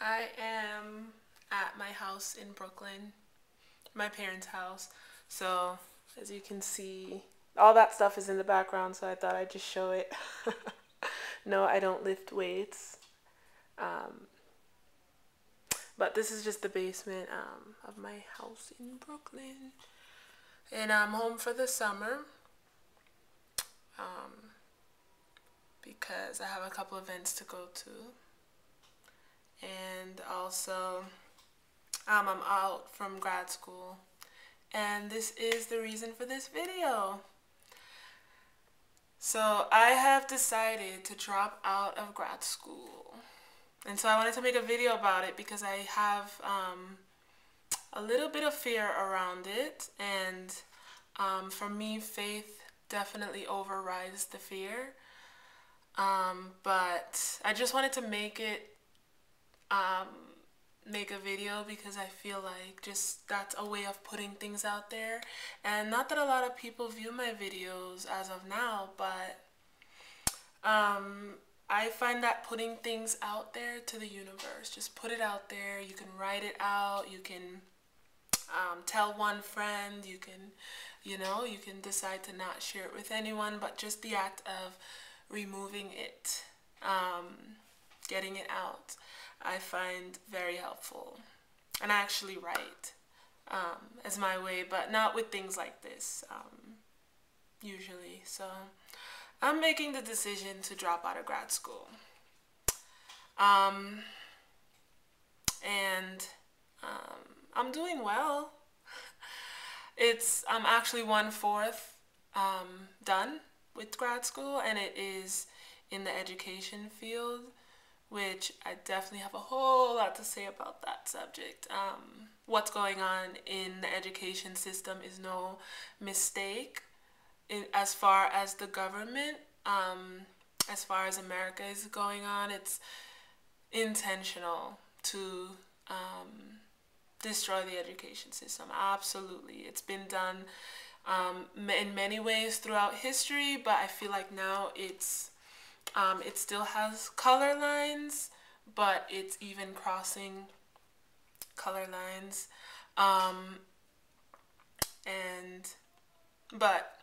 I am at my house in Brooklyn, my parents' house. So, as you can see, all that stuff is in the background, so I thought I'd just show it. No, I don't lift weights. Um, but this is just the basement of my house in Brooklyn. And I'm home for the summer um, because I have a couple events to go to. And also, I'm out from grad school. And this is the reason for this video. So I have decided to drop out of grad school. And so I wanted to make a video about it because I have a little bit of fear around it. And for me, faith definitely overrides the fear. But I just wanted to um, make a video because I feel like just that's a way of putting things out there. And not that a lot of people view my videos as of now, but um, I find that putting things out there to the universe, just put it out there. You can write it out, you can tell one friend, you can decide to not share it with anyone, but just the act of removing it, getting it out, I find very helpful. And I actually write as my way, but not with things like this usually. So I'm making the decision to drop out of grad school. Um, and I'm doing well. I'm actually 1/4 done with grad school, and it is in the education field, which I definitely have a whole lot to say about that subject. What's going on in the education system is no mistake. As far as the government, as far as America is going on, it's intentional to destroy the education system. Absolutely. It's been done in many ways throughout history, but I feel like now it still has color lines, but it's even crossing color lines. Um, and, but,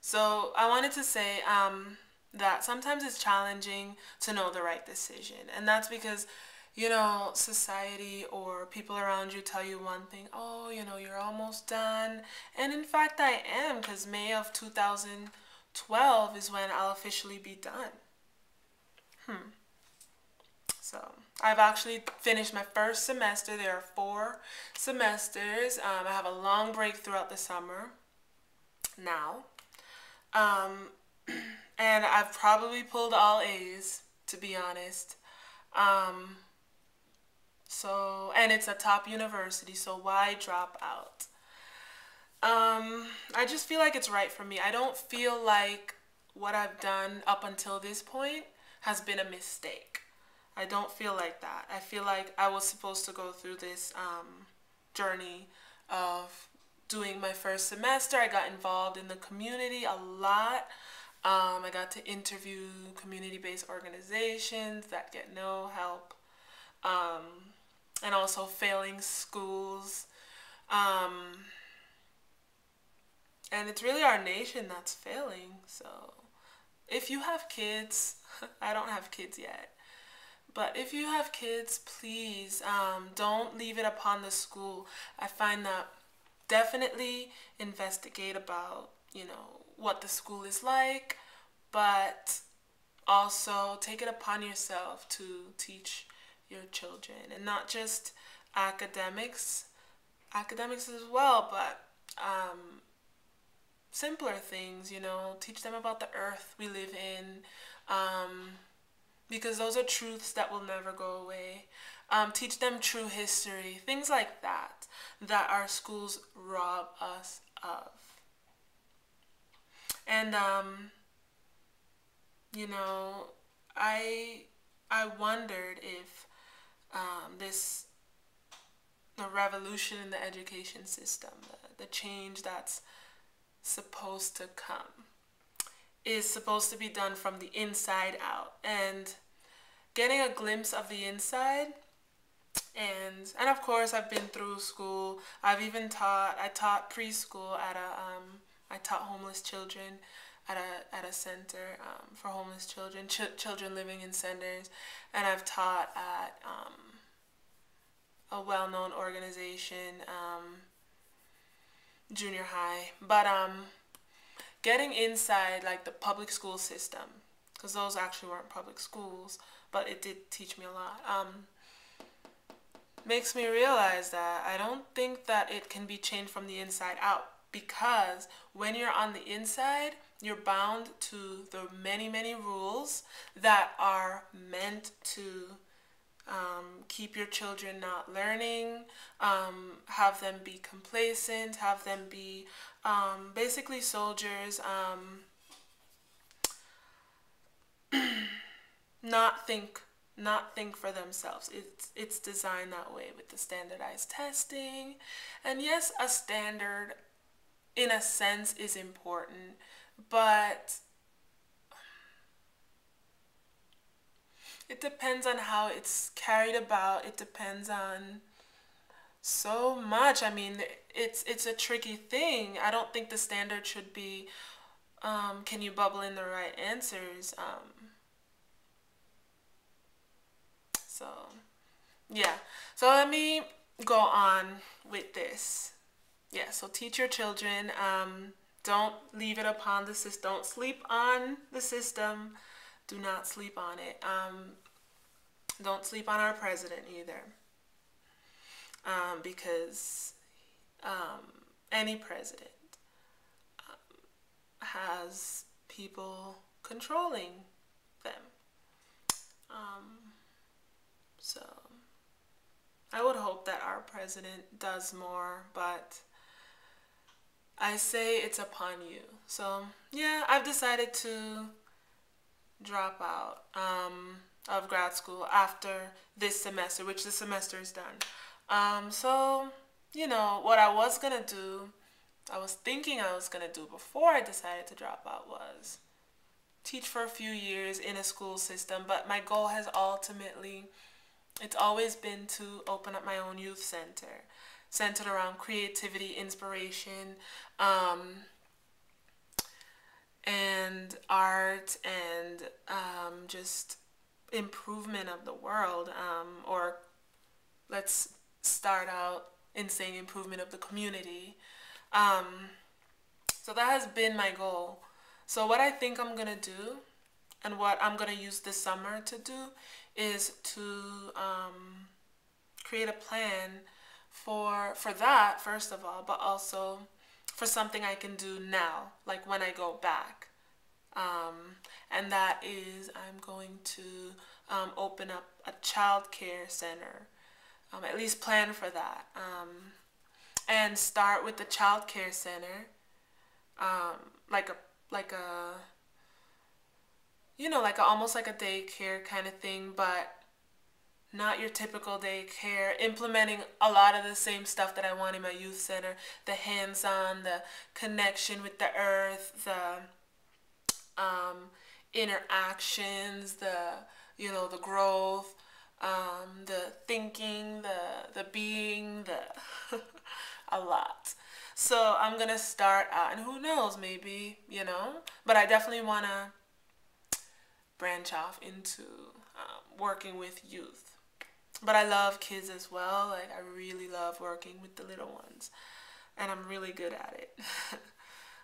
so I wanted to say that sometimes it's challenging to know the right decision. And that's because, society or people around you tell you one thing, oh, you're almost done. And in fact, I am, because May of 2012 is when I'll officially be done. So I've actually finished my first semester. There are 4 semesters. I have a long break throughout the summer now. Um, and I've probably pulled all A's, to be honest. Um, and it's a top university, so why drop out? I just feel like it's right for me. I don't feel like what I've done up until this point has been a mistake. I don't feel like that. I feel like I was supposed to go through this journey of doing my first semester. I got involved in the community a lot. I got to interview community-based organizations that get no help, and also failing schools. Um, and it's really our nation that's failing. So if you have kids, I don't have kids yet, but if you have kids, please don't leave it upon the school. I find that definitely investigate about, what the school is like, but also take it upon yourself to teach your children, and not just academics, academics as well, but simpler things, teach them about the earth we live in, because those are truths that will never go away. Teach them true history, things like that, that our schools rob us of. And, you know, I, I wondered if this, the revolution in the education system, the change that's supposed to come, is supposed to be done from the inside out. And getting a glimpse of the inside And of course I've been through school. I taught preschool at a I taught homeless children at a center for homeless children, children living in centers, and I've taught at a well-known organization, junior high. But getting inside like the public school system, because those actually weren't public schools, but it did teach me a lot. Makes me realize that I don't think that it can be changed from the inside out, because when you're on the inside, you're bound to the many, many rules that are meant to keep your children not learning, have them be complacent, have them be basically soldiers, not think not think for themselves. It's designed that way with the standardized testing. And yes, a standard in a sense is important, but it depends on how it's carried about. It depends on so much. I mean, it's a tricky thing. I don't think the standard should be can you bubble in the right answers? So yeah. So let me go on with this. Yeah, so teach your children. Don't leave it upon the system. Don't sleep on the system. Do not sleep on it. Don't sleep on our president either. Because any president has people controlling them. So I would hope that our president does more, but I say it's upon you. So yeah, I've decided to drop out of grad school after this semester, which the semester is done. So, you know, what I was gonna do, I was thinking I was gonna do before I decided to drop out was teach for a few years in a school system, but my goal has ultimately, it's always been to open up my own youth center, centered around creativity, inspiration, and art, and just improvement of the world, or let's start out in saying improvement of the community. So that has been my goal. So what I think I'm gonna do, and what I'm gonna use this summer to do, is to create a plan for that first of all, but also for something I can do now, like when I go back. And that is I'm going to open up a child care center, at least plan for that, and start with the child care center, like a you know, like almost like a daycare kind of thing, but not your typical daycare, implementing a lot of the same stuff that I want in my youth center, the hands-on, the connection with the earth, the interactions, the growth, the thinking, the being, the a lot. So I'm gonna start out, and who knows, maybe, but I definitely wanna branch off into working with youth. But I love kids as well. Like, I really love working with the little ones, and I'm really good at it.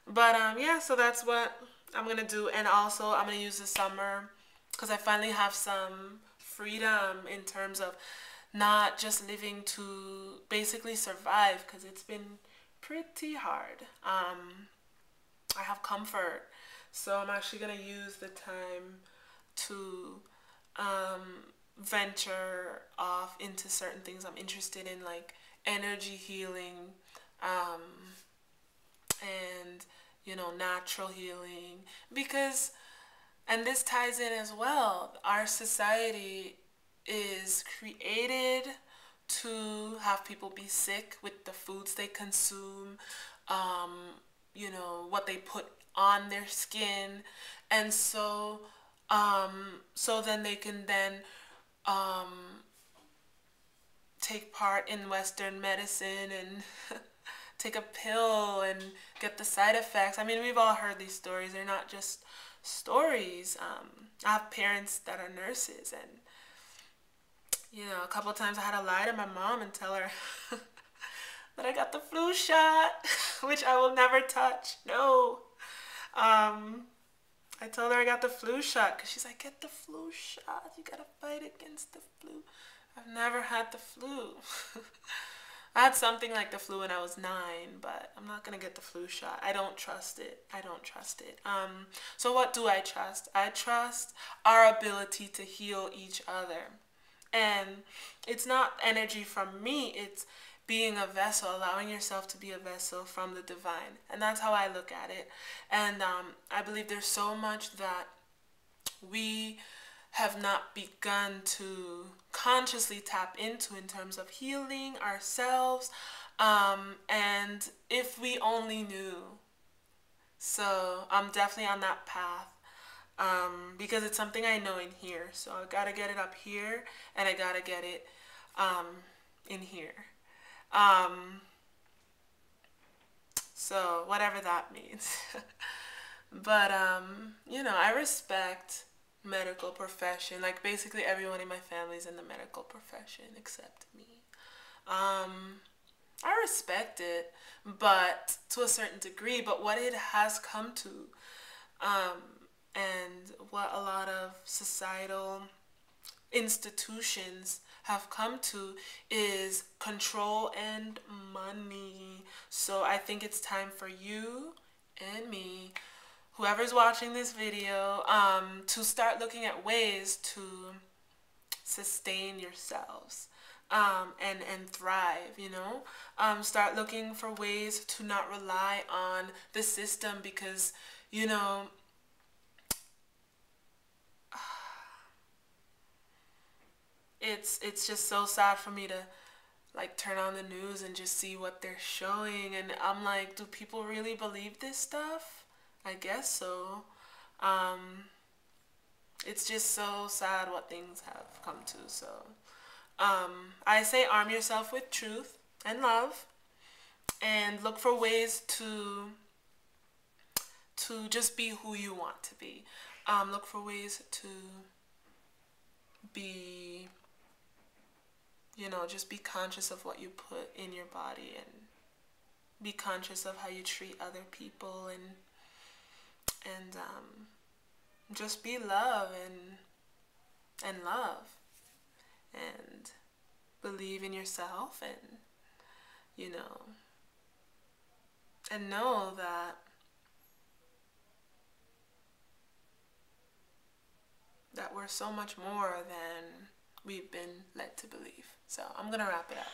But yeah, so that's what I'm gonna do. And also I'm gonna use the summer, because I finally have some freedom in terms of not just living to basically survive, because it's been pretty hard. I have comfort, so I'm actually gonna use the time to venture off into certain things I'm interested in, like energy healing, and natural healing, because, and this ties in as well, our society is created to have people be sick with the foods they consume, what they put on their skin, and so then they can then take part in Western medicine and take a pill and get the side effects. I mean, we've all heard these stories. They're not just stories. I have parents that are nurses, and a couple of times I had to lie to my mom and tell her that I got the flu shot, which I will never touch. No. I told her I got the flu shot because she's like, get the flu shot. You gotta fight against the flu. I've never had the flu. I had something like the flu when I was 9, but I'm not gonna get the flu shot. I don't trust it. I don't trust it. So what do I trust? I trust our ability to heal each other. And it's not energy from me, it's being a vessel, allowing yourself to be a vessel from the divine. And that's how I look at it. And I believe there's so much that we have not begun to consciously tap into in terms of healing ourselves. And if we only knew. So I'm definitely on that path. Because it's something I know in here. So I gotta get it up here, and I gotta get it in here. So whatever that means. But I respect medical profession. Like basically everyone in my family is in the medical profession except me. I respect it, but to a certain degree. But what it has come to, and what a lot of societal institutions have come to is control and money. So I think it's time for you and me, whoever's watching this video, to start looking at ways to sustain yourselves and thrive, start looking for ways to not rely on the system because, it's just so sad for me to like turn on the news and just see what they're showing, and I'm like, do people really believe this stuff? I guess so. It's just so sad what things have come to. So I say arm yourself with truth and love, and look for ways to just be who you want to be. Look for ways to be, just be conscious of what you put in your body, and be conscious of how you treat other people, and just be love and love, and believe in yourself, and and know that we're so much more than we've been led to believe. So I'm gonna wrap it up.